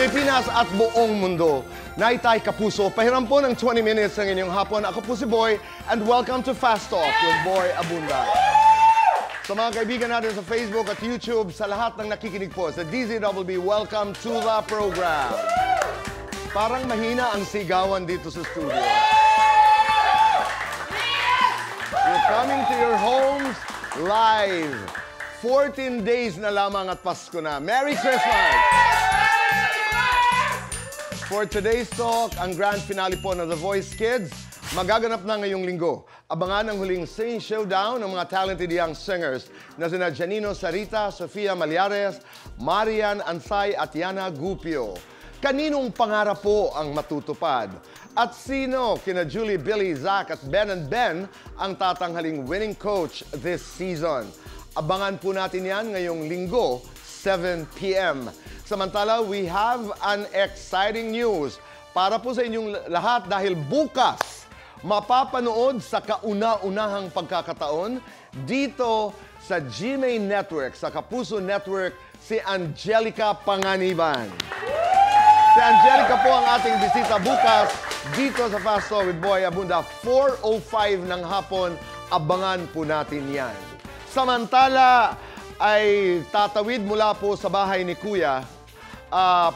Pilipinas at buong mundo. Naitay Kapuso, pahiram po ng 20 minutes ng inyong hapon. Ako po si Boy, and welcome to Fast Talk with Boy Abunda. Sa mga kaibigan natin sa Facebook at YouTube, sa lahat ng nakikinig po sa DZWB, welcome to the program. Parang mahina ang sigawan dito sa studio. We're coming to your homes live. 14 days na lamang at Pasko na. Merry Christmas! For today's talk, ang grand finale po ng The Voice Kids, magaganap na ngayong linggo. Abangan ang huling singing showdown ng mga talented young singers na sina Janino Sarita, Sofia Malyares, Marian Ansay at Yana Gupio. Kaninong pangarap po ang matutupad? At sino kina Julie, Billy, Zach at Ben and Ben ang tatanghaling winning coach this season? Abangan po natin yan ngayong linggo, 7 p.m. Samantala, we have an exciting news para po sa inyong lahat dahil bukas mapapanood sa kauna-unahang pagkakataon dito sa GMA Network, sa Kapuso Network, si Angelica Panganiban. Si Angelica po ang ating bisita bukas dito sa Fast Talk with Boy Abunda, 4:05 ng hapon. Abangan po natin yan. Samantala, ay tatawid mula po sa bahay ni Kuya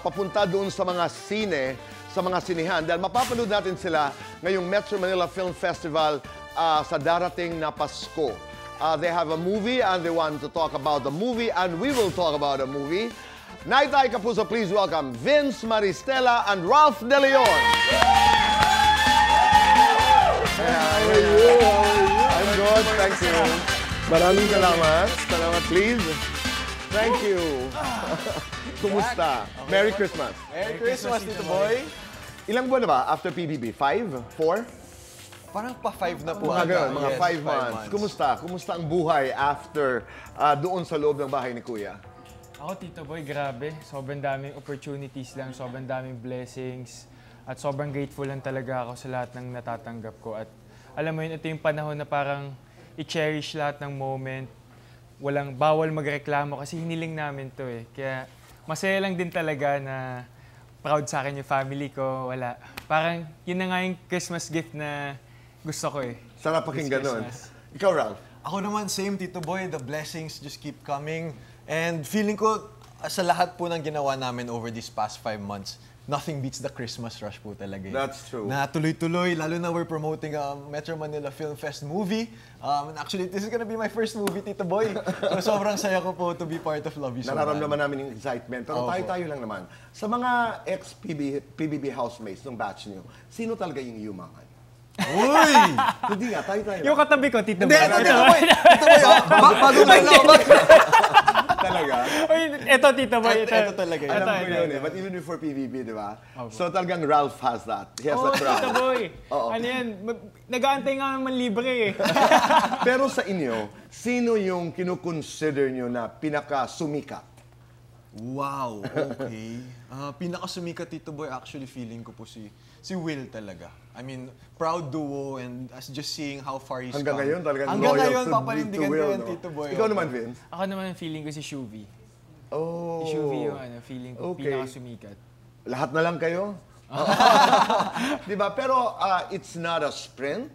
papunta doon sa mga sine, sa mga sinihan. Dahil mapapanood natin sila ngayong Metro Manila Film Festival sa darating na Pasko. They have a movie and they want to talk about the movie and we will talk about the movie. Naitay Kapuso, please welcome Vince Maristela and Ralph De Leon. How are you? I'm good, thank you. Maraming salamat. Salamat, please. Thank you. Kumusta? Okay. Merry Christmas. Merry Christmas, Tito Boy. Ilang buwan na ba after PBB? 5? 4? Parang pa 5 na po. Mga ganun, mga Yes, 5 months. Kumusta? Kumusta ang buhay after doon sa loob ng bahay ni Kuya? Ako, Tito Boy, grabe. Sobrang daming opportunities lang, sobrang daming blessings. At sobrang grateful lang talaga ako sa lahat ng natatanggap ko. At alam mo yun, ito yung panahon na parang i-cherish lahat ng moment. Bawal magreklamo kasi hiniling namin to eh. Kaya masaya lang din talaga na proud sa akin yung family ko. Wala. Parang yun na nga yung Christmas gift na gusto ko eh. Sarap pakinggan nun. Ikaw, Ralph? Ako naman, same, Tito Boy. The blessings just keep coming. And feeling ko, sa lahat po ng ginawa namin over these past 5 months, nothing beats the Christmas rush po talaga. That's true. Na tuloy-tuloy, lalo na we're promoting a Metro Manila Film Fest movie. And actually, this is gonna be my first movie, Tito Boy. So sobrang saya ko po to be part of Love You So Bad. Nararamdaman namin yung excitement. Pero tayo-tayo lang naman. Sa mga ex-PBB housemates ng batch niyo, sino talaga yung yumangan? Uy! Hindi nga, tayo-tayo. Yung katabi ko, Tito Hindi, Boy. Tito Boy! Tito Boy, bagong lang. Talaga? Ito, Tito Boy. Ito talaga. Alam ko yun eh. But even before PBB, di ba? So talagang Ralph has that. He has a crowd. Tito Boy. Ano yan? Nag-aantay nga naman libre eh. Pero sa inyo, sino yung kinukonsider nyo na pinaka-sumikat? Wow, okay. Pinakasumikat, Tito Boy, actually feeling ko po si Will talaga. I mean, proud duo and as just seeing how far he's Hanggang come. ngayon, talagang Hanggang loyal ngayon, to papanindigan ko Will, yan, no? Tito Boy. Ikaw naman, Vince? Ako naman ang feeling ko si Shuvi. Oh. Si Shuvi yung feeling ko Okay. pinakasumikat. Lahat na lang kayo? Di ba? Pero it's not a sprint.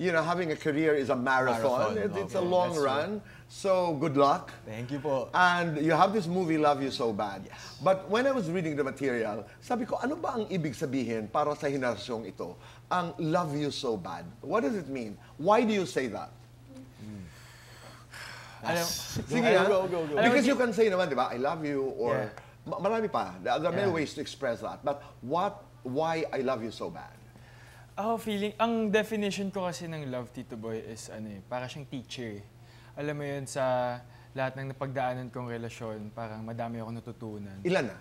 You know, having a career is a marathon. It's a long run. So, good luck. Thank you po. And you have this movie, Love You So Bad. Yes. But when I was reading the material, sabi ko, ano ba ang ibig sabihin para sa henerasyong ito? Ang Love You So Bad. What does it mean? Why do you say that? Sige, Go. Because you can say naman, di ba, I love you, or marami pa. There are many ways to express that. But why I love you so bad? Ang definition ko kasi ng love, Tito Boy, is para siyang teacher eh. Alam mo yun, sa lahat ng napagdaanan kong relasyon, parang madami akong natutunan. Ilan na?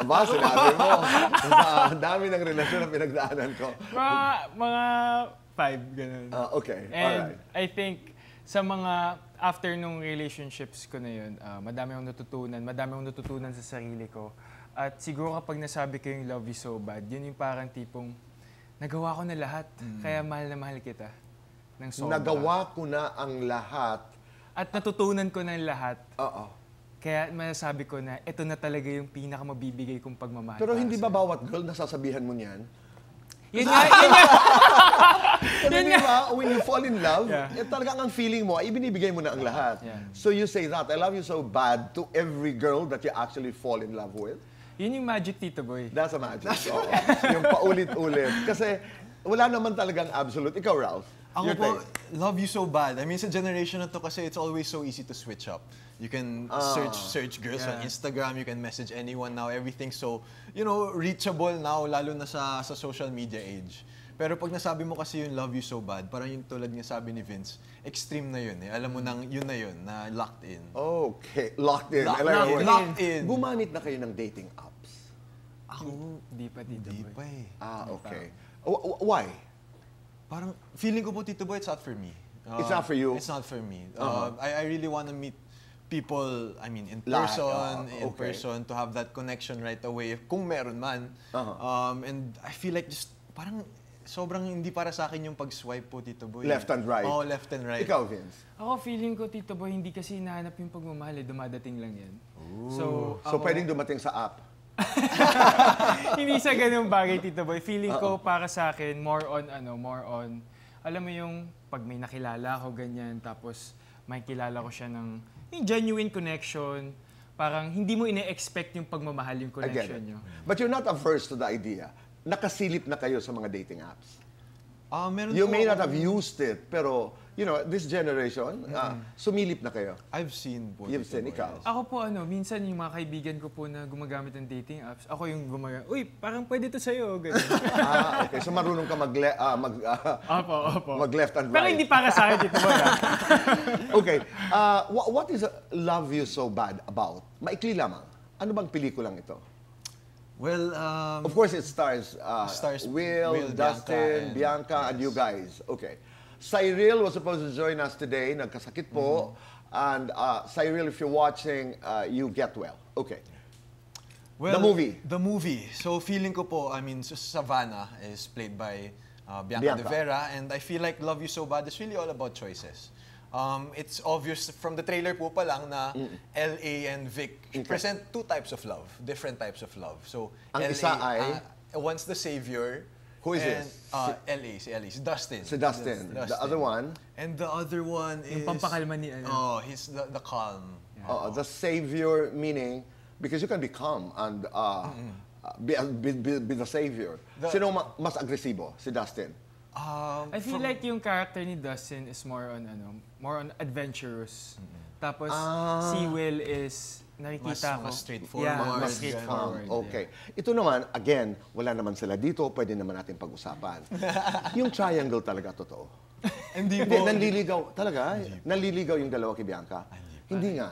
Aba, sinabi mo. Ang dami ng relasyon na pinagdaanan ko. Mga 5, ganun. Okay, And alright. I think, sa mga after nung relationships ko na yun, madami akong natutunan sa sarili ko. At siguro kapag nasabi ko yung love you so bad, yun yung parang tipong, nagawa ko na lahat, kaya mahal na mahal kita. Ng sobra. Nagawa ko na ang lahat. At natutunan ko ng lahat. Oo. Kaya masasabi ko na ito na talaga yung pinakamabibigay kong pagmamahal. Pero para hindi sa'yo. ba bawat girl nasasabihan mo niyan? Yun nga, yun nga. Pero di ba, when you fall in love, Yeah. talagang ang feeling mo, ay binibigay mo na ang lahat. Yeah. So you say that, I love you so bad to every girl that you actually fall in love with. Yun yung magic, Tito Boy. That's a magic. Oo. Yung paulit-ulit. Kasi wala naman talagang absolute. Ikaw, Ralph. Ako your po, take. love you so bad. I mean, sa generation na to kasi it's always so easy to switch up. You can search girls on Yeah. Instagram, you can message anyone now, everything so, reachable now, lalo na sa social media age. Pero pag nasabi mo kasi yung love you so bad, parang yung tulad nga sabi ni Vince, extreme na yun eh. Alam mo nang yun na locked in. Okay. Locked in. I like Locked the word. Locked in. Gumamit na kayo ng dating apps. Ako, Di pa, Tito di Boy. pa eh. Okay. Why? Parang feeling ko po, Tito Boy, it's not for me. It's not for you? It's not for me. Uh-huh. I really want to meet people, I mean, in Like, person, to have that connection right away, kung meron man. Uh-huh. And I feel like just parang sobrang hindi para sa akin yung pag-swipe po, Tito Boy. Left and right. Oh, left and right. Ikaw, Vince. Ako, feeling ko, Tito Boy, hindi kasi hinahanap yung pagmamahal, dumadating lang yan. So, So pwedeng dumating sa app. hindi sa ganung bagay, Tito Boy. Feeling ko para sa akin, more on, alam mo yung pag may nakilala ako, ganyan, tapos may kilala ko siya ng yung genuine connection, parang hindi mo ine-expect yung pagmamahal yung I get connection it. nyo. But you're not averse to the idea. Nakasilip na kayo sa mga dating apps. Meron You po may not ako- have used it, pero, this generation, sumilip na kayo. I've seen po. You've Tito seen, Boy. ikaw. Ako po, minsan yung mga kaibigan ko po na gumagamit ng dating apps, ako yung gumagamit, uy, parang pwede to sa'yo, ganyan. Okay. So marunong ka Opo. mag left and right. Pero hindi para sa akin, Tito Boy. Okay. What is Love You So Bad about? Maikli lamang. Ano bang pelikulang ito? Well, Of course, it stars, Stars Will, Will, Dustin, Bianca, Bianca, and you guys. Okay. Cyril was supposed to join us today. Nagkasakit po. And Cyril, if you're watching, you get well. Okay. well, the movie. The movie. So feeling ko po, I mean, Savannah is played by Bianca Bianca. De Vera, and I feel like Love You So Bad is really all about choices. It's obvious from the trailer po pa lang na LA and Vic present two types of love, different types of love. So Ang LA, isa ay? once the savior. Who is and, this? LA, si Dustin. Si Dustin. The other one, And the other one is... Yung pampakalma ni ano. Oh, he's the calm. the savior, meaning, because you can be calm and be the savior. Sino mas agresibo? Si Dustin? I feel like yung character ni Dustin is more on adventurous. Tapos si Will is nakikita ko. Mas straightforward. Yeah, Mas mas straightforward. Okay. Ito naman, again, wala naman sila dito, pwede naman natin pag-usapan. Yung triangle talaga totoo. Hindi Hindi, po. nanliligaw. Talaga? Nanliligaw yung dalawa kay Bianca? Hindi nga.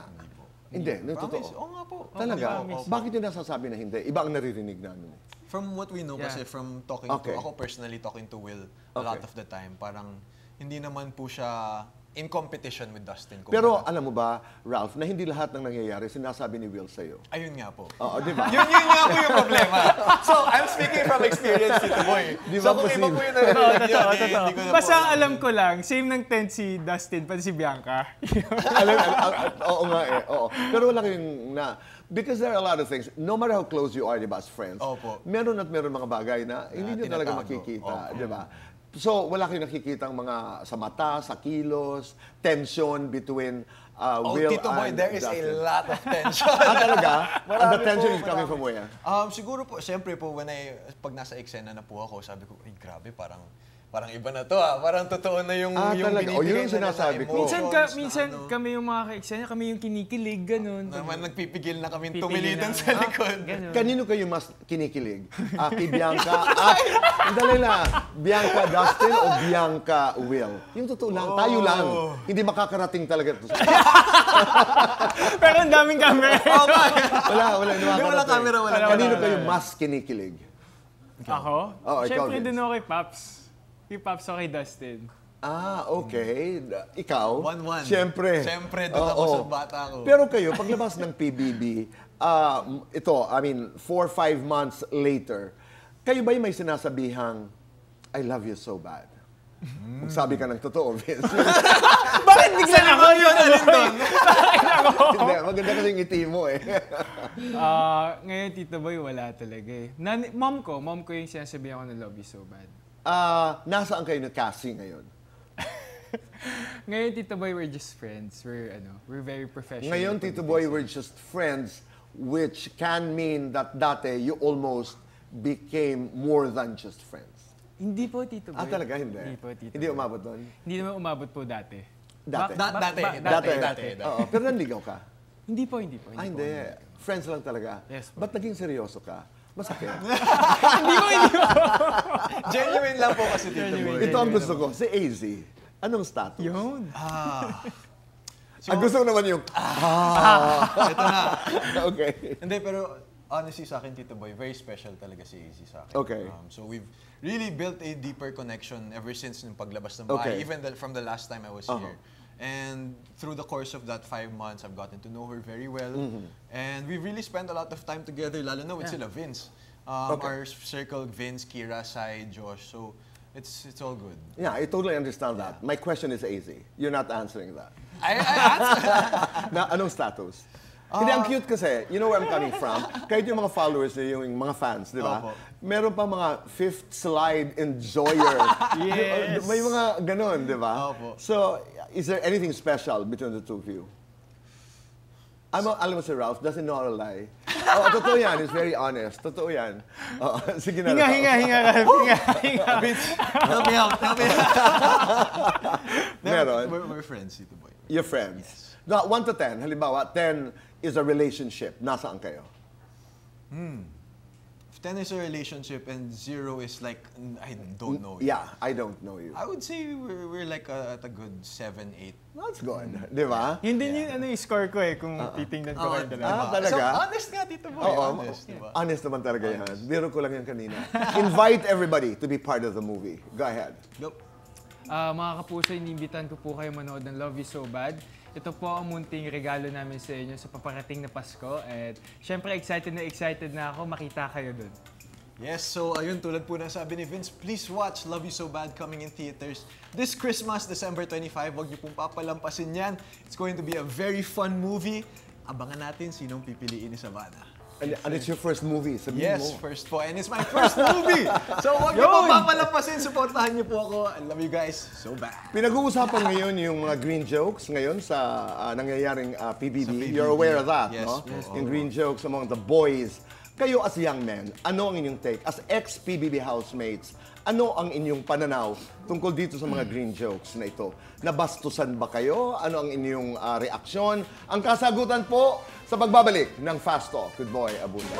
Hindi, totoo. Promise? Oo nga po. Talaga? promise. Bakit yung nasasabi na hindi? Iba ang naririnig namin. From what we know Yeah. kasi, from talking Okay. to, ako personally talking to Will a lot Okay. of the time, parang hindi naman po siya in competition with Dustin. Pero alam mo ba, Ralph, na hindi lahat ng nangyayari sinasabi ni Will sa'yo. Ayun nga po. Oo, di ba? yun nga po yung problema. So, I'm speaking from experience, Tito Boy. Di ba So, kung iba posible? po yung narinig niyo, Totoo. hindi ko na Basta po ang alam ko lang, same ng tent si Dustin, pati si Bianca. Oo nga eh. Oo. Pero wala kayong because there are a lot of things, no matter how close you are, di ba, as friends, Opo. meron at meron mga bagay na hindi nyo talaga tinatago. makikita, Opo. di ba? So, wala kayong nakikita mga sa mata, sa kilos, tension between Oh, Will Tito Boy, and there is Dustin. a lot of tension. Talaga? And the Marami tension po, is coming marami. from where? Siguro po, siyempre po, pag nasa eksena na po ako, sabi ko, ay grabe, parang iba na to Parang totoo na yung Talaga? O, yun yung binibigay na sinasabi ko. emotions minsan na ano. kami yung mga ka-eksena, kami yung kinikilig, ganun. Naman nagpipigil na kami Pipili tumilidan na. sa likod. Ganun. Kanino kayo mas kinikilig? Kay Bianca at... Dali na. Bianca Dustin o Bianca Will? Yung totoo lang. Tayo lang. Hindi makakarating talaga ito. Pero ang daming camera. Wala. Hindi wala camera, wala Kanino camera. kayo mas kinikilig? Ako? Oo, ikaw, Siyempre, Vince. dun ako kay Paps. Kay Paps o kay Dustin. Okay. Ikaw? 1-1. Siyempre. Siyempre, doon ako Oo. sa bata ko. Pero kayo, paglabas ng PBB, ito, 4-5 months later, kayo ba'y may sinasabihang, I love you so bad? Magsabi ka ng totoo, Vince. Bakit bigla ako yun? Alin doon? Hindi, maganda kasi yung ngiti mo eh. Ngayon, Tito Boy, wala talaga eh. Mom ko yung sinasabihan ko na love you so bad. Nasaan kayo na casting ngayon? Ngayon, Tito Boy, we're just friends. We're very professional. Ngayon, Tito Boy, we're just friends, which can mean that dati you almost became more than just friends. Hindi po, Tito Boy. Talaga? Hindi? Hindi po, Tito Hindi Boy. umabot doon? Hindi naman umabot po dati. Dati? Dati. Oo, pero nanligaw ka? Hindi po. Hindi Hindi. Friends lang talaga? Yes po. Ba't naging seryoso ka? Masakit. Hindi po. Genuine lang po kasi Tito Boy. Ito ang gusto ko. Si AZ, anong status? Yun. Ang gusto ko naman yung, Ito na. okay. Hindi, pero honestly sa akin, Tito Boy, very special talaga si AZ sa akin. Okay. So we've really built a deeper connection ever since yung paglabas ng bahay, Okay. even from the last time I was here. And through the course of that 5 months, I've gotten to know her very well. And we've really spent a lot of time together, lalo na with sila Vince. Our circle, Vince, Kira, Sai, Josh. So it's all good. Yeah, I totally understand that. My question is AZ. You're not answering that. I answer. Anong status? Hindi, ang cute kasi, you know where I'm coming from? Kahit yung mga followers, yung mga fans, di ba? Opo. Meron pa mga fifth slide enjoyer. Yes. May mga ganon, di ba? Opo. So, is there anything special between the two of you? Alam mo si Ralph, doesn't know how to lie. Totoo yan, he's very honest. Totoo yan. Sige na. Hinga. Help me out. Meron? We're friends, Tito Boy. You're friends. Now, 1 to 10, halimbawa, 10 is a relationship. Nasaan kayo? 10 is a relationship and 0 is like, I don't know. Yeah, I don't know you. I would say we're like at a good 7, 8. That's good. Di ba? Yun din yung score ko eh, kung titingnan ko kayo dalawa. Talaga? So, honest nga, Tito Boy. Honest, diba? Honest naman talaga yan. Biro ko lang yan kanina. Invite everybody to be part of the movie. Go ahead. Nope. Mga kapuso, inimbitan ko po kayo manood ng Love You So Bad. Ito po ang munting regalo namin sa inyo sa paparating na Pasko. At syempre, excited na ako makita kayo dun. Yes, so ayun, tulad po na sabi ni Vince, please watch Love You So Bad coming in theaters this Christmas, December 25. Huwag niyo pong papalampasin yan. It's going to be a very fun movie. Abangan natin sinong pipiliin ni Savannah. And it's your first movie. Sabihin Yes, mo. first po. And it's my first movie. So huwag niyo pong papalampasin. Supportahan niyo po ako. I love you guys so bad. Pinag-uusapan ngayon yung mga green jokes ngayon sa nangyayaring PBB. PBB. You're aware of that, Yes, no? po. Yung green jokes among the boys. Kayo as young men, ano ang inyong take? As ex-PBB housemates, ano ang inyong pananaw tungkol dito sa mga green jokes na ito? Nabastusan ba kayo? Ano ang inyong reaksyon? Ang kasagutan po sa pagbabalik ng Fast Talk with Boy Abunda.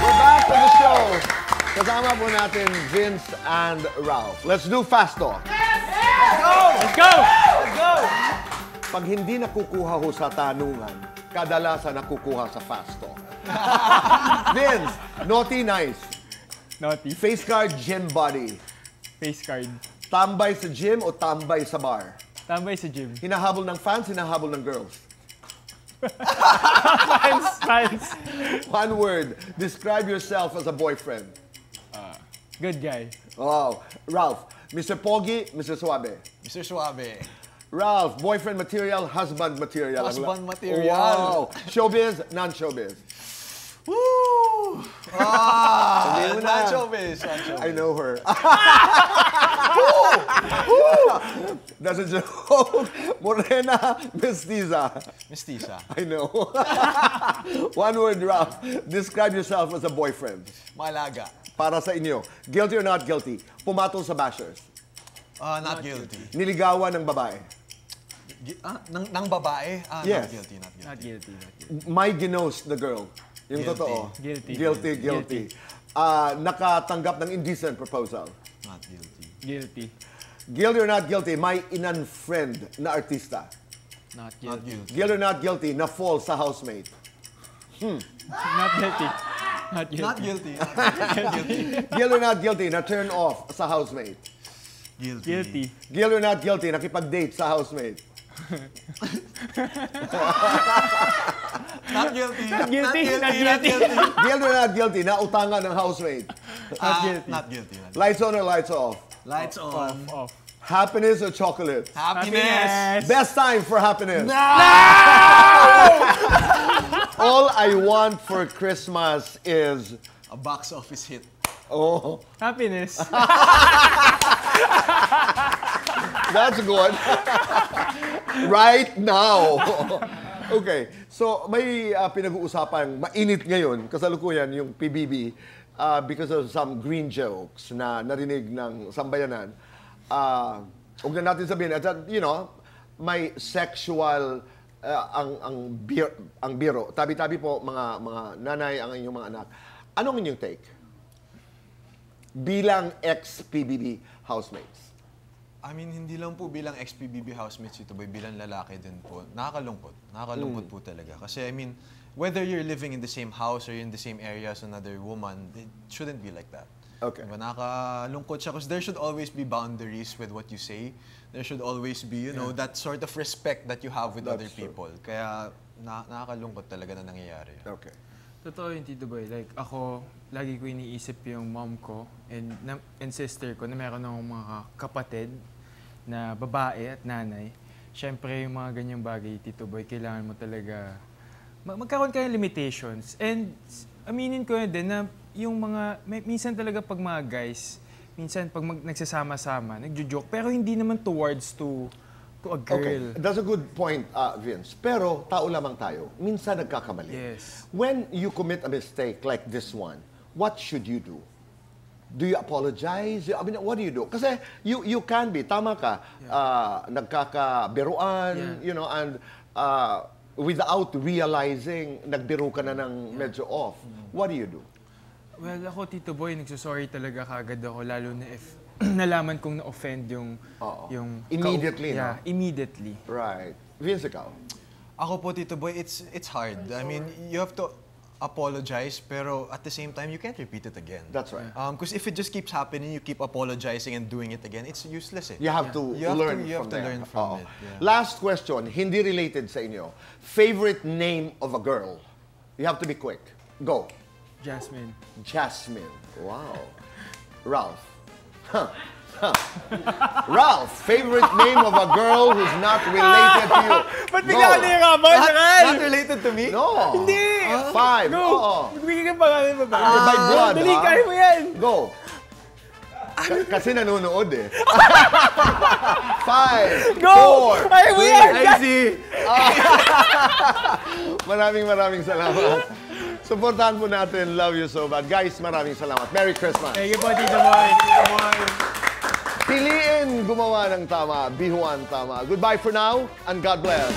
We're back to the show. Kasama po natin Vince and Ralph. Let's do Fast Talk. Let's go! Pag hindi nakukuha ho sa tanungan, kadalasan nakukuha sa Fast Talk. Vince, naughty, nice. Naughty. Face card, gym body. Face card. Tambay sa gym o tambay sa bar? Tambay sa gym. Hinahabol ng fans, hinahabol ng girls. Fans. One word, describe yourself as a boyfriend. Good guy. Wow. Ralph, Mr. Pogi, Mr. Suave. Mr. Suave. Ralph, boyfriend material, husband material. Husband material. Wow. Showbiz, non-showbiz. Woo! Sabihin mo na. Non-showbiz. I know her. That's a joke. Morena Mestiza. Mestiza. I know. One word, Ralph. Describe yourself as a boyfriend. Malaga. Para sa inyo, guilty or not guilty? Pumatol sa bashers. Not guilty. Niligawan ng babae. Nang babae? Yes. Not guilty, not guilty. Not guilty. May ginost the girl. Yung Guilty. totoo. Guilty. Guilty. Nakatanggap ng indecent proposal. Not guilty. Guilty. Guilty or not guilty? May in-unfriend na artista. Not Not guilty. guilty. Guilty or not guilty? Na fall sa housemate. Not guilty. Not guilty. Not guilty. Guilty or not guilty? Na turn off sa housemate. Guilty. Guilty. Guilty or not guilty? Nakipag-date sa housemate. Not guilty. Not guilty. Not Not guilty. guilty. Guilty or not guilty? Nautangan ng housemate. Not guilty. Not guilty. Lights on or lights off? Lights on. Off. Happiness or chocolate? Happiness. Best time for happiness. All I want for Christmas is... A box office hit. Oh, Happiness. that's good. Right now. Okay, so may pinag-uusapan mainit ngayon, kasalukuyan yung PBB because of some green jokes na narinig ng sambayanan. Huwag na natin sabihin, you know, may sexual ang biro. Tabi-tabi po mga nanay ang inyong mga anak. Anong inyong take? Bilang ex-PBB housemates. I mean, hindi lang po bilang ex-PBB housemates ito, boy, bilang lalaki din po. Nakakalungkot. Nakakalungkot po talaga. Kasi, I mean, whether you're living in the same house or in the same area as another woman, it shouldn't be like that. Okay. Diba? Nakakalungkot siya because there should always be boundaries with what you say. There should always be, you know, that sort of respect that you have with other people. Kaya, nakakalungkot talaga na nangyayari. Okay. Totoo yung Tito Boy. Like, ako, lagi ko iniisip yung mom ko and sister ko na meron akong mga kapatid na babae at nanay. Siyempre, yung mga ganyang bagay, Tito Boy, kailangan mo talaga magkaroon kayo ng limitations. And aminin ko yun din na yung mga, minsan talaga pag mga guys, minsan pag nagsasama-sama, nagjo-joke, pero hindi naman towards to a girl. Okay, that's a good point, Vince. Pero tao lamang tayo. Minsan nagkakamali. Yes. When you commit a mistake like this one, what should you do? Do you apologize? I mean, what do you do? Kasi you can be, tama ka, nagkakabiruan, you know, and without realizing, nagbiro ka na ng medyo off. What do you do? Well, ako, Tito Boy, nagsusorry talaga kagad ako, lalo na if nalaman kong na-offend yung... Immediately, Yeah, no? immediately. Right. Vince, ikaw? Ako po, Tito Boy, it's hard. I mean, you have to apologize, pero at the same time, you can't repeat it again. That's right. Because if it just keeps happening, you keep apologizing and doing it again, it's useless. Eh. You have to learn you have from to there. learn from it. Yeah. Last question, hindi related sa inyo. Favorite name of a girl? You have to be quick. Go. Jasmine. Jasmine. Wow. Ralph. Ralph, favorite name of a girl who's not related to you. Ba't bigla ka nahirapan, Sakal? Not related to me? No. Hindi! 5. Go! Oo. Magbigay ka pa nga ng babae. By blood, Dali, ha? kaya mo yan! Go. Kasi nanonood eh. 5, Go! 4, Kaya mo yan! I see. Maraming salamat. Supportahan po natin Love You So Bad. Guys, maraming salamat. Merry Christmas. Thank you po, Tito Boy. Tito Boy. Piliin gumawa ng tama, bihuan tama. Goodbye for now, and God bless.